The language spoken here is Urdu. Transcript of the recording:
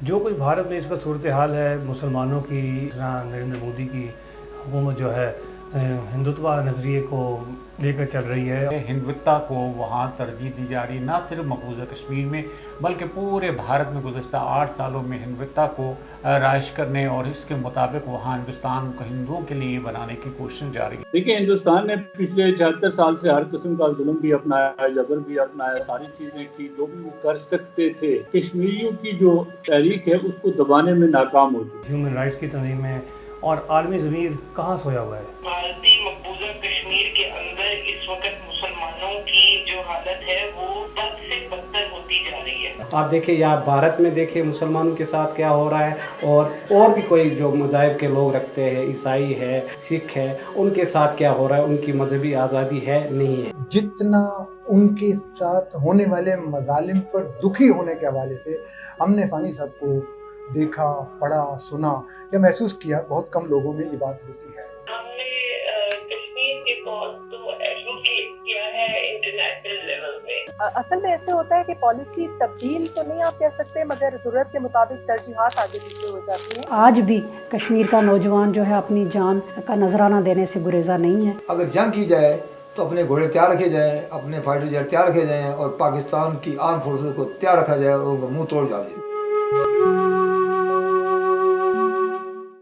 جو کچھ بھارت میں اس کا صورتحال ہے مسلمانوں کی، نریندر مودی کی حکومت جو ہے ہندوتوا نظریے کو لے کر چل رہی ہے، ہندوتا کو وہاں ترجیح دی جا رہی، نہ صرف مقبوضہ کشمیر میں بلکہ پورے بھارت میں گزشتہ 8 سالوں میں ہندوتا کو رائج کرنے اور اس کے مطابق وہاں ہندوستان کو ہندوؤں کے لیے بنانے کی کوشش جاری ہے۔ دیکھیں، ہندوستان نے پچھلے 76 سال سے ہر قسم کا ظلم بھی اپنایا، جبر بھی اپنایا، ساری چیزیں کی جو بھی وہ کر سکتے تھے۔ کشمیریوں کی جو تحریک ہے اس کو دبانے میں ناکام ہو چکی۔ ہیومن رائٹس کی تنظیم ہے اور عالمی ضمیر کہاں سویا ہوا ہے؟ بھارتی مقبوضہ کشمیر کے اندر اس وقت مسلمانوں کی جو حالت ہے وہ بد سے بدتر ہوتی جا رہی ہے۔ آپ دیکھیں یا بھارت میں دیکھیں مسلمانوں کے ساتھ کیا ہو رہا ہے، اور بھی کوئی جو مذاہب کے لوگ رکھتے ہیں، عیسائی ہے، سکھ ہے، ان کے ساتھ کیا ہو رہا ہے، ان کی مذہبی آزادی ہے نہیں ہے۔ جتنا ان کے ساتھ ہونے والے مظالم پر دکھی ہونے کے حوالے سے ہم نے فانی صاحب کو دیکھا، پڑھا، سنا یا محسوس کیا، بہت کم لوگوں میں یہ بات ہوتی ہے۔ ہم نے کشمیر کے کاز کو ایڈوکیٹ کیا ہے انٹرنیشنل لیول پہ۔ اصل میں ایسے ہوتا ہے کہ پالیسی تبدیل تو نہیں آپ کہہ سکتے، مگر ضرورت کے مطابق ترجیحات آگے پیچھے ہو جاتی ہیں۔ آج بھی کشمیر کا نوجوان جو ہے اپنی جان کا نذرانہ دینے سے گریزا نہیں ہے۔ اگر جنگ کی جائے تو اپنے گھوڑے تیار رکھے جائیں، اپنے فائٹر جیٹ تیار رکھے جائیں اور پاکستان کی آرم فورسز کو تیار رکھا جائے اور ان کا منہ توڑ جائے۔